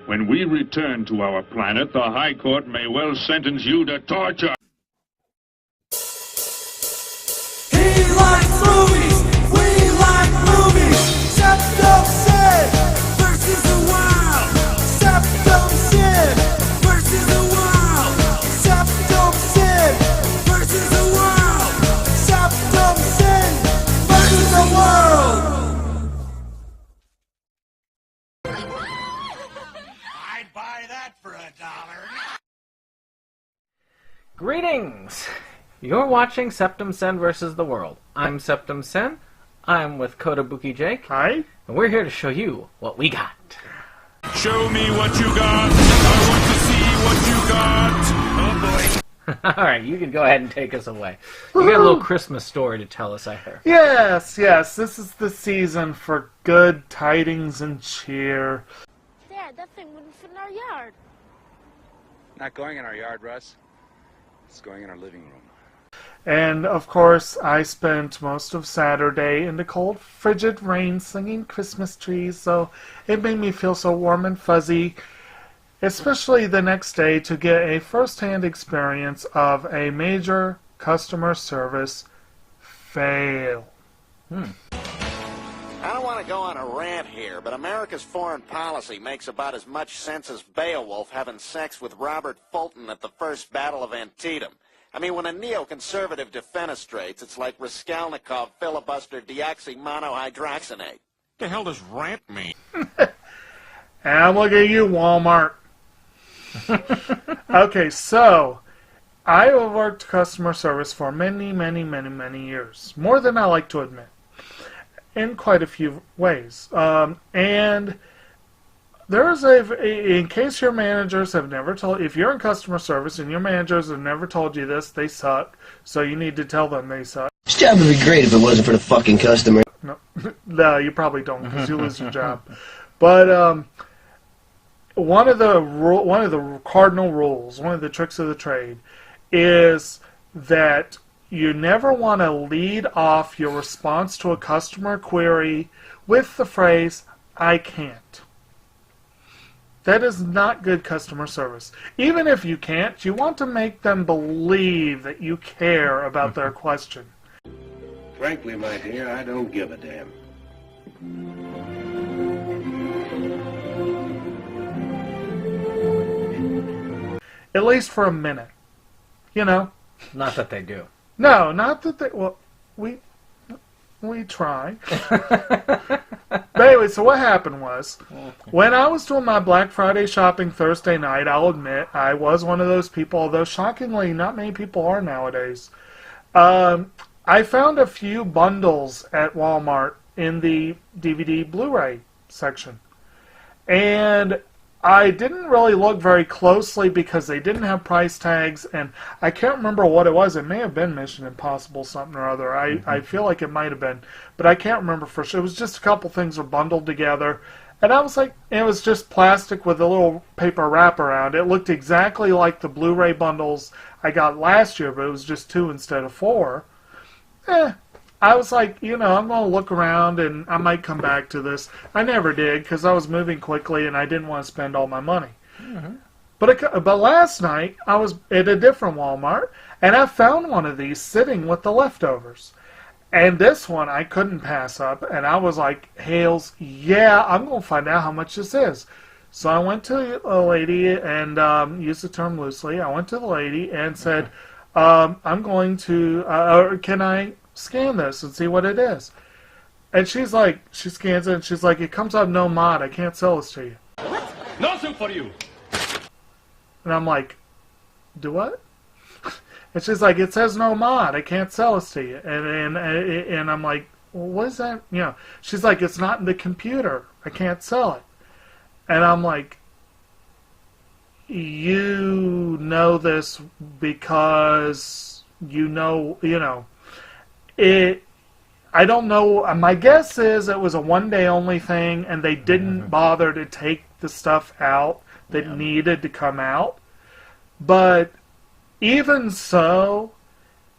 When we return to our planet, the High Court may well sentence you to torture. He likes movies, we like movies. SeptumSin versus the world. SeptumSin versus the world. SeptumSin versus the world. SeptumSin versus the world. I'd buy that for $1. Greetings! You're watching SeptumSin versus the world. I'm SeptumSin. I'm with Kotobuki Jake. Hi. And we're here to show you what we got. Show me what you got. I want to see what you got. Oh boy. Alright, you can go ahead and take us away. You got a little Christmas story to tell us, I hear. Yes, this is the season for good tidings and cheer. Dad, that thing wouldn't fit in our yard. Not going in our yard, Russ. It's going in our living room. And, of course, I spent most of Saturday in the cold, frigid rain singing Christmas trees, so it made me feel so warm and fuzzy, especially the next day to get a first-hand experience of a major customer service fail. I don't want to go on a rant here, but America's foreign policy makes about as much sense as Beowulf having sex with Robert Fulton at the First Battle of Antietam. I mean, when a neoconservative defenestrates, it's like Raskolnikov filibustered deoxymonohydroxynate. What the hell does rant mean? And look at you, Walmart. Okay, so I have worked customer service for many years. More than I like to admit. In quite a few ways. And there's in case your managers have never told, if you're in customer service and your managers have never told you this, they suck. So you need to tell them they suck. This job would be great if it wasn't for the fucking customer. No, you probably don't because you lose your job. But one of the cardinal rules, one of the tricks of the trade, is that you never want to lead off your response to a customer query with the phrase, "I can't." That is not good customer service. Even if you can't, you want to make them believe that you care about their question. Frankly, my dear, I don't give a damn. At least for a minute. You know? Not that they do. No, not that they... Well, we try. But anyway, so what happened was, when I was doing my Black Friday shopping Thursday night, I'll admit, I was one of those people, although shockingly, not many people are nowadays. I found a few bundles at Walmart in the DVD Blu-ray section. And I didn't really look very closely because they didn't have price tags, and I can't remember what it was. It may have been Mission Impossible something or other. I feel like it might have been, but I can't remember for sure. It was just a couple things were bundled together, and I was like, it was just plastic with a little paper wrap around. It looked exactly like the Blu-ray bundles I got last year, but it was just 2 instead of 4. I was like, I'm going to look around and I might come back to this. I never did because I was moving quickly and I didn't want to spend all my money. Mm-hmm. But last night I was at a different Walmart and I found one of these sitting with the leftovers. And this one I couldn't pass up, and I was like, Hales, yeah, I'm going to find out how much this is. So I went to a lady and used the term loosely. I went to the lady and said, I'm going to, can I scan this and see what it is? And she's like, she scans it and she's like, it comes up no mod, I can't sell this to you. What? Nothing for you. And I'm like, do what? And she's like, it says no mod, I can't sell this to you. And I'm like, well, what is that? She's like, it's not in the computer, I can't sell it. And I'm like, you know this because it. I don't know. My guess is it was a one-day only thing, and they didn't bother to take the stuff out that needed to come out. But even so,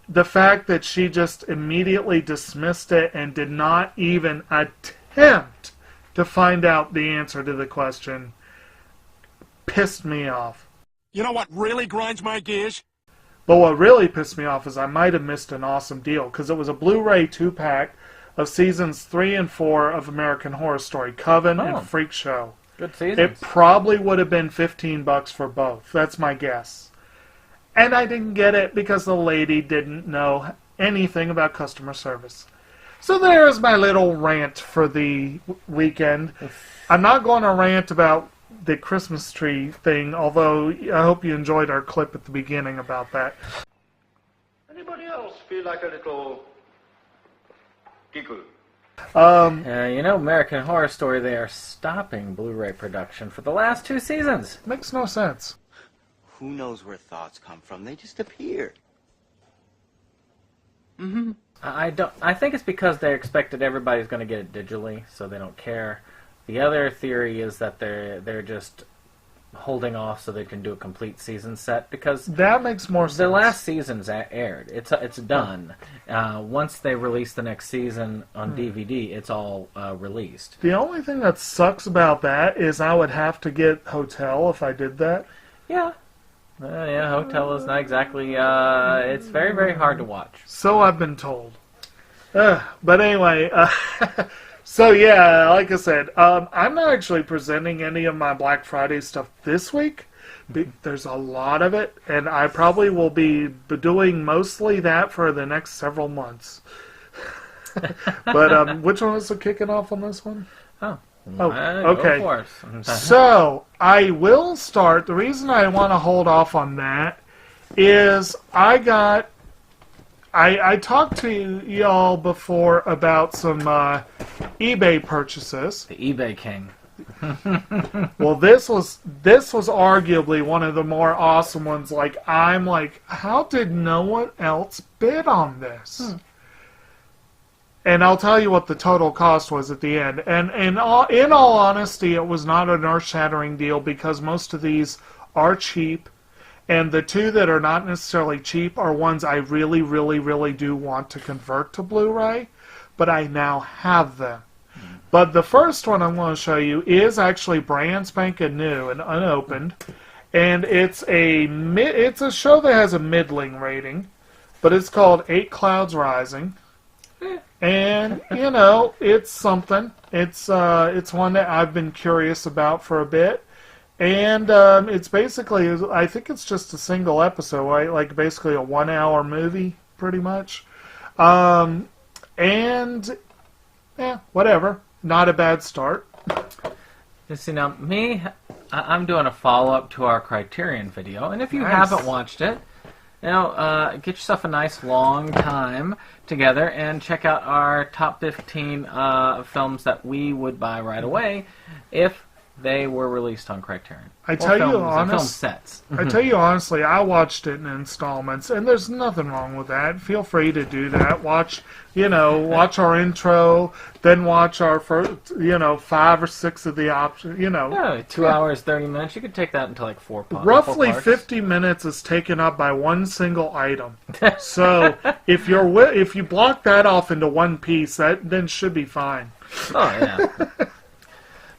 the fact that she just immediately dismissed it and did not even attempt to find out the answer to the question pissed me off. You know what really grinds my gears? But what really pissed me off is I might have missed an awesome deal, because it was a Blu-ray 2-pack of seasons 3 and 4 of American Horror Story, Coven and Freak Show. Good seasons. It probably would have been $15 for both. That's my guess. And I didn't get it because the lady didn't know anything about customer service. So there's my little rant for the weekend. I'm not going to rant about the Christmas tree thing, although I hope you enjoyed our clip at the beginning about that. Anybody else feel like a little giggle? You know, American Horror Story, they are stopping Blu-ray production for the last 2 seasons. Makes no sense. Who knows where thoughts come from? They just appear. I think it's because they expected everybody's going to get it digitally, so they don't care. The other theory is that they're just holding off so they can do a complete season set, because that makes more sense. The last season's aired. It's done. Once they release the next season on DVD, it's all released. The only thing that sucks about that is I would have to get Hotel if I did that. Yeah. Yeah, Hotel is not exactly... it's very, very hard to watch. So I've been told. But anyway... So yeah, like I said, I'm not actually presenting any of my Black Friday stuff this week. There's a lot of it, and I probably will be doing mostly that for the next several months. But which one is kicking off on this one? Oh, okay. Go for it. So I will start. The reason I want to hold off on that is I talked to y'all before about some eBay purchases. The eBay king. Well, this was arguably one of the more awesome ones. I'm like, how did no one else bid on this? And I'll tell you what the total cost was at the end. And in all honesty, it was not an earth-shattering deal because most of these are cheap. And the two that are not necessarily cheap are ones I really, really, really do want to convert to Blu-ray, but I now have them. But the first one I'm going to show you is actually brand spanking new and unopened, and it's a show that has a middling rating, but it's called 8 Clouds Rising, and you know it's something. It's one that I've been curious about for a bit. And it's basically, I think it's just a single episode, right? Like basically a 1-hour movie, pretty much. And, whatever. Not a bad start. You see, now, I'm doing a follow-up to our Criterion video, and if you haven't watched it, you know, get yourself a nice long time together and check out our top 15 films that we would buy right away if they were released on Criterion. I tell you honestly, film sets. I tell you honestly, I watched it in installments, and there's nothing wrong with that. Feel free to do that. Watch our intro, then watch our first, 5 or 6 of the options. Yeah, 2 hours, 30 minutes. You could take that into like 4 parts. Roughly 50 minutes is taken up by one single item. So if you block that off into one piece, that then should be fine. Oh yeah.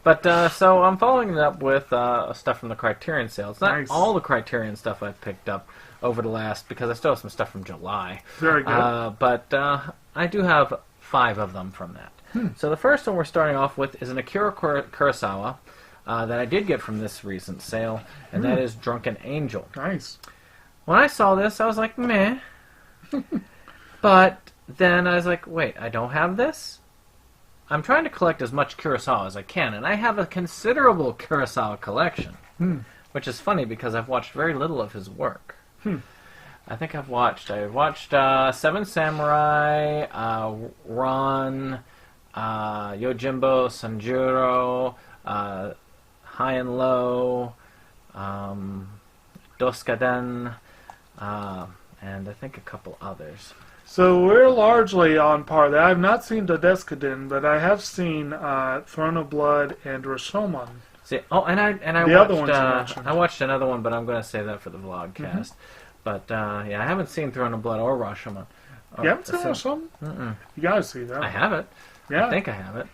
But, so I'm following it up with stuff from the Criterion sales. Not all the Criterion stuff I've picked up over the last, because I still have some stuff from July. Very good. But I do have 5 of them from that. So the first one we're starting off with is an Akira Kurosawa that I did get from this recent sale, and that is Drunken Angel. Nice. When I saw this, I was like, meh. But then I was like, wait, I don't have this? I'm trying to collect as much Kurosawa as I can, and I have a considerable Kurosawa collection, which is funny because I've watched very little of his work. I think I watched Seven Samurai, Ron, Yojimbo, Sanjuro, High and Low, Doskaden, and I think a couple others. So we're largely on par. I've not seen Dodeskadin, but I have seen Throne of Blood and Rashomon. See, I watched another one, but I'm going to save that for the vlogcast. But yeah, I haven't seen Throne of Blood or Rashomon. You haven't seen Rashomon? You got to see that. I have it. Yeah, I think I have it.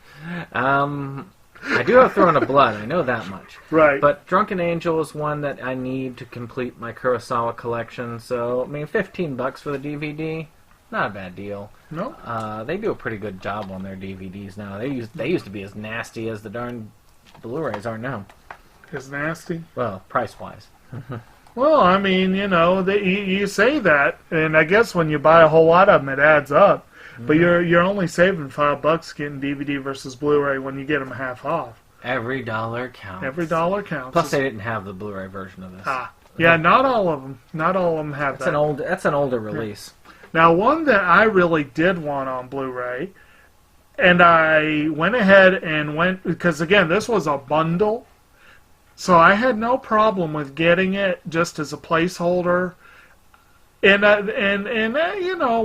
I do have Throne of Blood, I know that much. Right. But Drunken Angel is one that I need to complete my Kurosawa collection, so, I mean, $15 for the DVD, not a bad deal. No. They do a pretty good job on their DVDs now. They used to be as nasty as the darn Blu-rays are now. As nasty? Well, price-wise. Well, I mean, you say that, and I guess when you buy a whole lot of them, it adds up. But you're only saving $5 getting DVD versus Blu-ray when you get them half off. Every dollar counts. Every dollar counts. Plus, they didn't have the Blu-ray version of this. Yeah, not all of them. Not all of them have that. That's an older release. Now, one that I really did want on Blu-ray, and I went ahead and because again, this was a bundle, so I had no problem with getting it just as a placeholder. And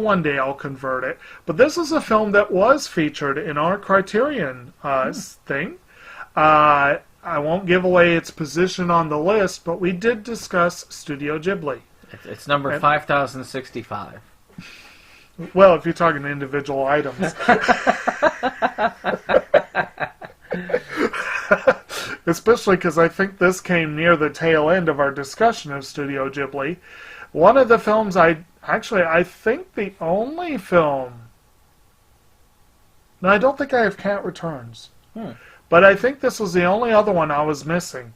one day I'll convert it. But this is a film that was featured in our Criterion thing. I won't give away its position on the list, but we did discuss Studio Ghibli. It's number 5065. Well, if you're talking individual items. Especially because I think this came near the tail end of our discussion of Studio Ghibli. One of the films I think the only film... No, I don't think I have Cat Returns. But I think this was the only other one I was missing.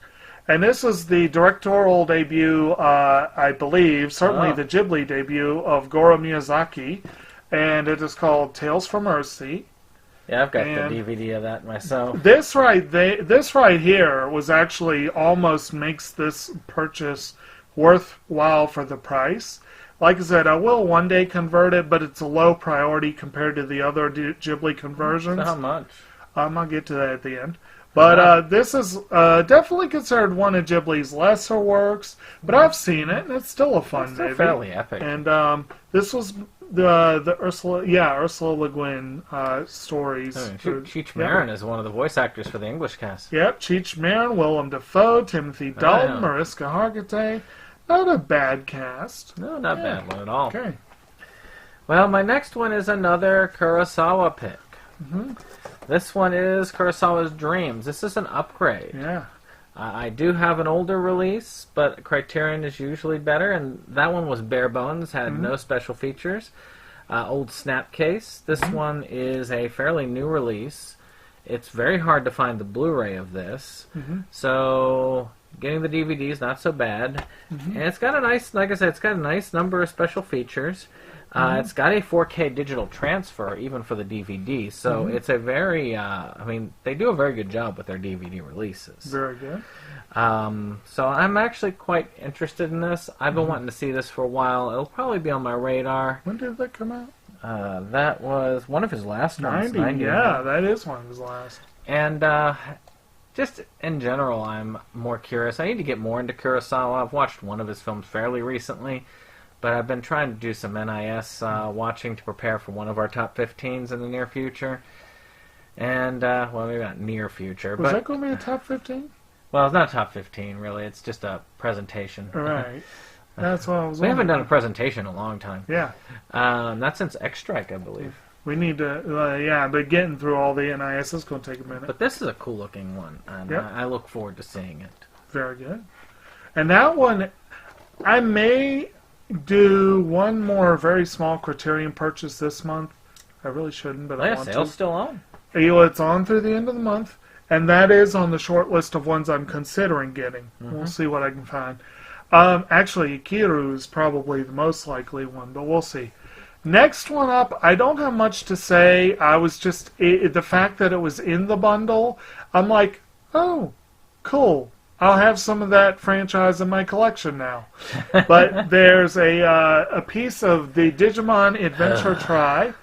And this is the directorial debut, I believe, certainly the Ghibli debut of Goro Miyazaki. And it is called Tales from Earthsea. Yeah, I've got the DVD of that myself. This right here was actually almost makes this purchase worthwhile for the price. Like I said, I will one day convert it, but it's a low priority compared to the other Ghibli conversions. So how much? I'll get to that at the end. But this is definitely considered one of Ghibli's lesser works, but I've seen it, and it's still a fun movie. Fairly epic. And this was the Ursula Le Guin stories. Cheech Marin is one of the voice actors for the English cast. Yep, Cheech Marin, Willem Dafoe, Timothy Dalton, Mariska Hargitay. Not a bad cast. No, not a bad one at all. Okay. Well, my next one is another Kurosawa pick. This one is Kurosawa's Dreams. This is an upgrade. Yeah. I do have an older release, but Criterion is usually better, and that one was bare bones, had no special features. Old Snapcase. This one is a fairly new release. It's very hard to find the Blu-ray of this, so getting the DVD is not so bad. And it's got a nice, like I said, it's got a nice number of special features. It's got a 4K digital transfer, even for the DVD, so it's a very, I mean, they do a very good job with their DVD releases. Very good. So I'm actually quite interested in this. I've been wanting to see this for a while. It'll probably be on my radar. When did that come out? That was one of his last ones. 90, yeah, that is one of his last. And just in general, I'm more curious. I need to get more into Kurosawa. I've watched one of his films fairly recently, but I've been trying to do some NIS watching to prepare for one of our top 15s in the near future. And, well, maybe not near future. Was that going to be a top 15? Well, it's not a top 15, really. It's just a presentation. Right. That's what I was We haven't done a presentation in a long time. Yeah. Not since X-Strike, I believe. We need to, but getting through all the NIS is going to take a minute. But this is a cool-looking one, and I look forward to seeing it. Very good. And that one, I may do one more very small Criterion purchase this month. I really shouldn't, but I want to. Sale's still on. It's on through the end of the month, and that is on the short list of ones I'm considering getting. We'll see what I can find. Actually, Ikiru is probably the most likely one, but we'll see. Next one up, I don't have much to say. I was just, the fact that it was in the bundle, I'm like, oh, cool. I'll have some of that franchise in my collection now. But there's a piece of the Digimon Adventure Tri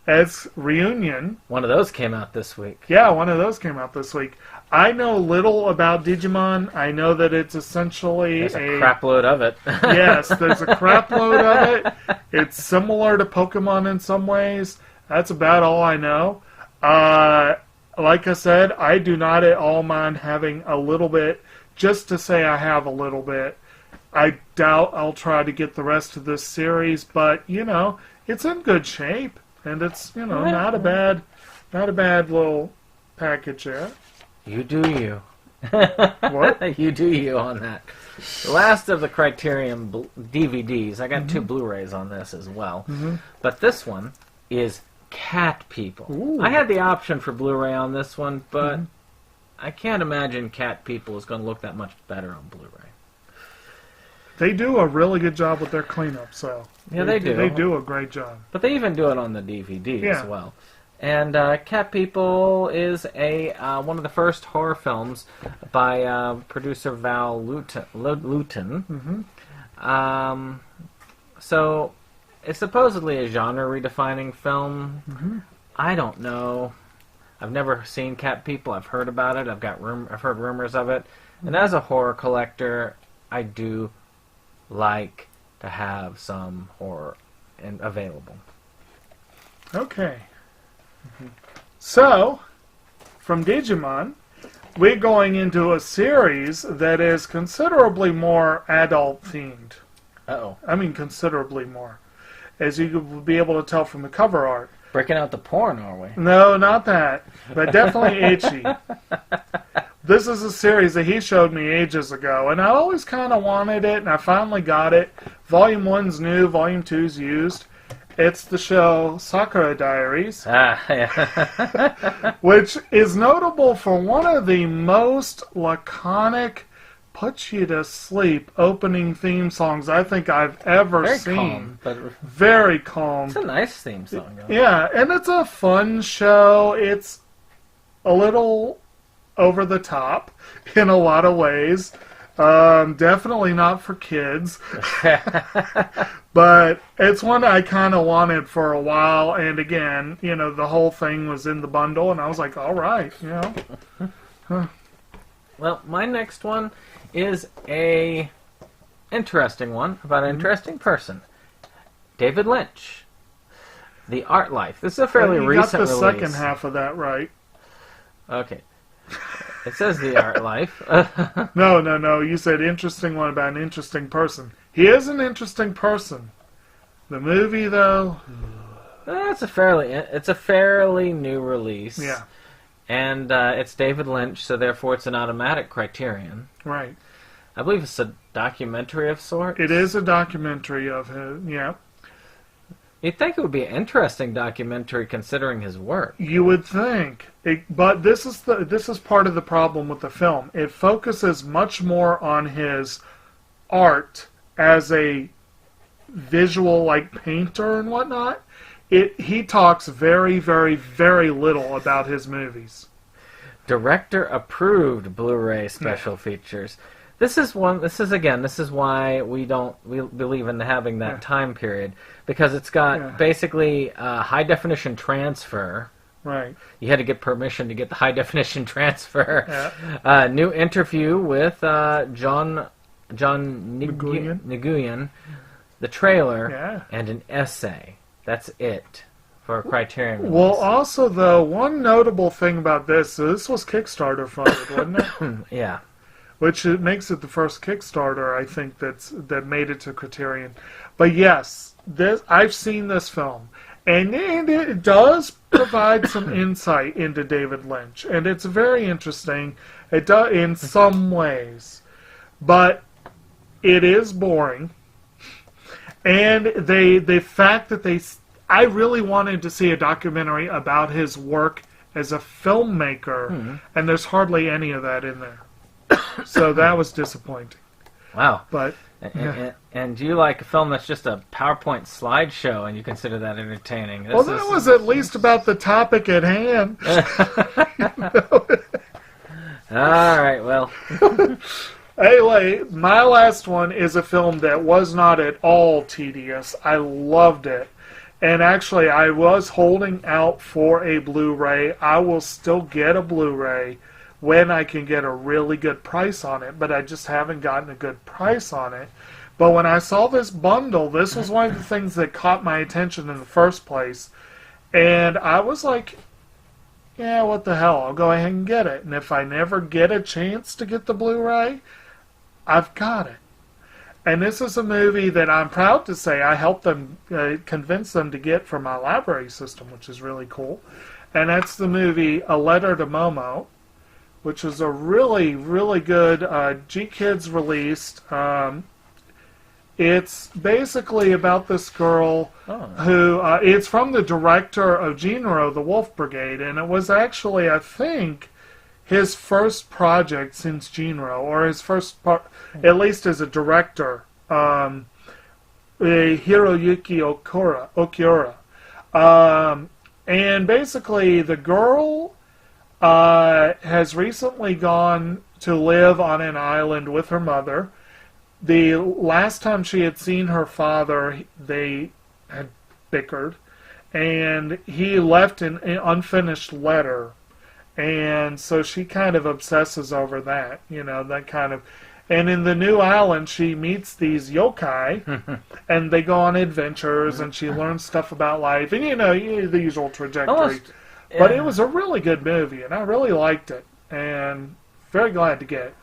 as Reunion. One of those came out this week. Yeah, one of those came out this week. I know little about Digimon. I know that it's essentially there's a crap load of it. Yes, there's a crap load of it. It's similar to Pokemon in some ways. That's about all I know. Like I said, I do not at all mind having a little bit, just to say I have a little bit. I doubt I'll try to get the rest of this series, but, it's in good shape. And it's, not a bad little package there. You do you. What? You do you on that. The last of the Criterion DVDs. I got 2 Blu-rays on this as well. But this one is Cat People. Ooh. I had the option for Blu-ray on this one, but I can't imagine Cat People is going to look that much better on Blu-ray. They do a really good job with their cleanup, so... Yeah, they do. They do a great job. But they even do it on the DVD Yeah. as well. And Cat People is one of the first horror films by producer Val Lewton. So it's supposedly a genre-redefining film. I don't know. I've never seen Cat People. I've heard about it. I've heard rumors of it. And as a horror collector, I do like to have some horror available. Okay. So, from Digimon, we're going into a series that is considerably more adult-themed. Uh-oh. I mean, considerably more. As you will be able to tell from the cover art. Breaking out the porn, are we? No, not that. But definitely itchy. This is a series that he showed me ages ago, and I always kind of wanted it, and I finally got it. Volume 1's new, Volume 2's used. It's the show Sakura Diaries, which is notable for one of the most laconic, put-you-to-sleep opening theme songs I think I've ever seen. Calm, but very calm. It's a nice theme song, though. Yeah, and it's a fun show. It's a little over the top in a lot of ways. Definitely not for kids. But it's one I kind of wanted for a while, and again, you know, the whole thing was in the bundle, and I was like, all right, you know. Well, my next one is a interesting one about an interesting person. David Lynch. The Art Life. This is a fairly recent release. You got the second half of that right. Okay. It says The Art Life. No. You said interesting one about an interesting person. He is an interesting person. The movie, though... It's a fairly new release. Yeah. And it's David Lynch, so therefore it's an automatic Criterion. Right. I believe it's a documentary of sorts. It is a documentary of him, yeah. You'd think it would be an interesting documentary considering his work. You would think. But this is part of the problem with the film. It focuses much more on his art as a visual, like, painter and whatnot. He talks very, very, very little about his movies. Director approved Blu-ray special features. This is why we believe in having that time period, because it's got basically high definition transfer. Right. You had to get permission to get the high definition transfer. Yeah. New interview with John Nguyen, the trailer, and an essay. That's it for a Criterion release. Well, also, though, one notable thing about this was Kickstarter funded, wasn't it? Yeah. Which makes it the first Kickstarter, I think, that made it to Criterion. But yes, I've seen this film, and it does provide some insight into David Lynch, and it's very interesting. It does in some ways, but it is boring. And the fact that I really wanted to see a documentary about his work as a filmmaker, and there's hardly any of that in there. So that was disappointing. Wow. But and you like a film that's just a PowerPoint slideshow, and you consider that entertaining? That was at least about the topic at hand. All right. Well. Anyway, my last one is a film that was not at all tedious. I loved it. And actually, I was holding out for a Blu-ray. I will still get a Blu-ray when I can get a really good price on it, but I just haven't gotten a good price on it. But when I saw this bundle, this was one of the things that caught my attention in the first place. And I was like, yeah, what the hell, I'll go ahead and get it. And if I never get a chance to get the Blu-ray, I've got it. And this is a movie that I'm proud to say I helped them convince them to get for my library system, which is really cool. And that's the movie A Letter to Momo, which is a really, really good G-Kids released. It's basically about this girl who, it's from the director of Jinro, The Wolf Brigade, and it was actually, I think, his first project since Jinro, or his first part, at least as a director, Hiroyuki Okiura. And basically, the girl has recently gone to live on an island with her mother. The last time she had seen her father, they had bickered, and he left an unfinished letter, and so she kind of obsesses over that, that kind of. And in the new island, she meets these yokai, and they go on adventures, and she learns stuff about life, and the usual trajectory. But it was a really good movie, and I really liked it, and very glad to get it.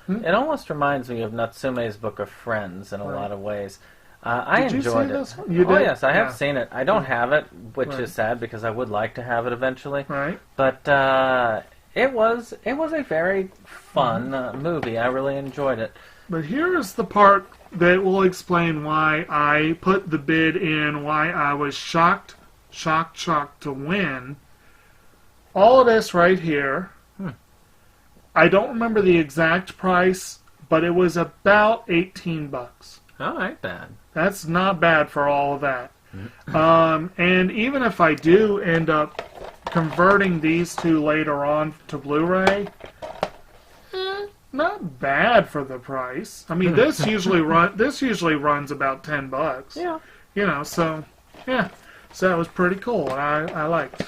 It almost reminds me of Natsume's Book of Friends in a lot of ways. I enjoyed it. Did you see this one? You Oh, did? yes, I have seen it. I don't have it, which is sad because I would like to have it eventually. Right. But it was a very fun movie. I really enjoyed it. But here's the part that will explain why I put the bid in, why I was shocked to win. All of this right here. I don't remember the exact price, but it was about $18. Oh, ain't bad. That's not bad for all of that. And even if I do end up converting these two later on to Blu-ray, not bad for the price. I mean, this usually runs about $10. Yeah. So that was pretty cool. I liked.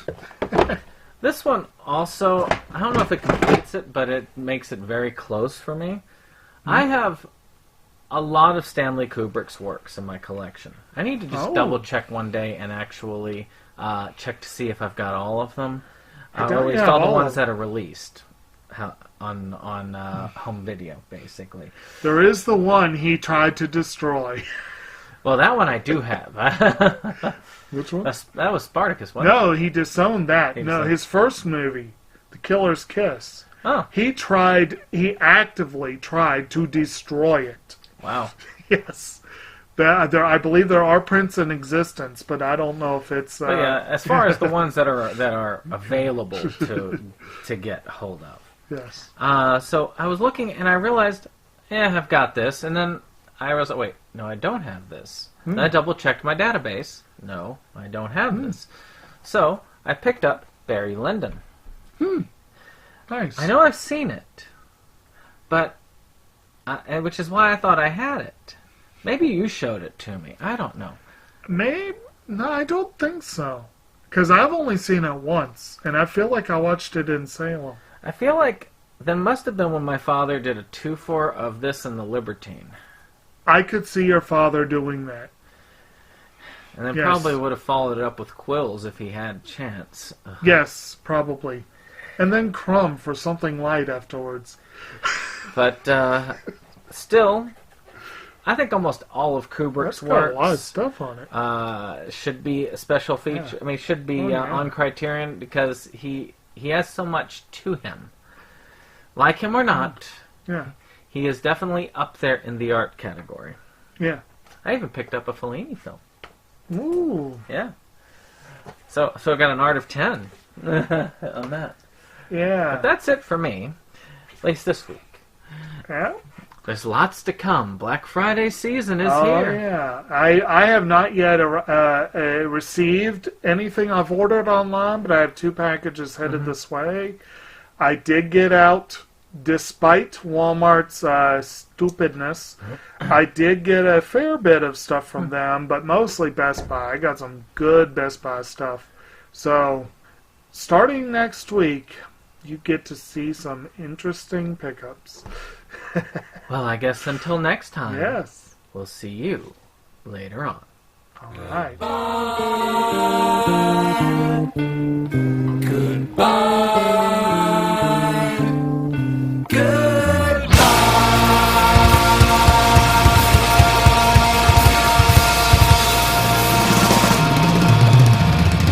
This one also, I don't know if it completes it, but it makes it very close for me. I have a lot of Stanley Kubrick's works in my collection. I need to just double check one day and actually check to see if I've got all of them, or at least all the ones that are released on home video, basically. There is the one he tried to destroy. Well, that one I do have. Which one? That was Spartacus, wasn't it? No, he disowned that. His first movie, The Killer's Kiss. Oh. He actively tried to destroy it. Wow. Yes. I believe there are prints in existence, but I don't know if it's... But yeah, as far as the ones that are available to get hold of. Yes. So I was looking, and I realized, I've got this, and then I was like, wait, no, I don't have this. And I double-checked my database. No, I don't have this. So I picked up Barry Lyndon. Nice. I know I've seen it, but which is why I thought I had it. Maybe you showed it to me. I don't know. Maybe. No, I don't think so. Because I've only seen it once, and I feel like I watched it in Salem. I feel like that must have been when my father did a 2-4 of this and The Libertine. I could see your father doing that. And then probably would have followed it up with Quills if he had a chance. Yes, probably. And then Crumb for something light afterwards. But still, I think almost all of Kubrick's works got a lot of stuff on it. Should be a special feature. Yeah. I mean, should be on Criterion because he has so much to him. Like him or not, he is definitely up there in the art category. Yeah. I even picked up a Fellini film. Ooh. Yeah. So I got an art of 10 on that. Yeah. But that's it for me, at least this week. Yeah. There's lots to come. Black Friday season is Oh, here. yeah. I have not yet received anything I've ordered online, but I have 2 packages headed this way. I did get out, despite Walmart's stupidness, I did get a fair bit of stuff from them, but mostly Best Buy. I got some good Best Buy stuff. So, starting next week, you get to see some interesting pickups. Well, I guess until next time. Yes. We'll see you later on. All right.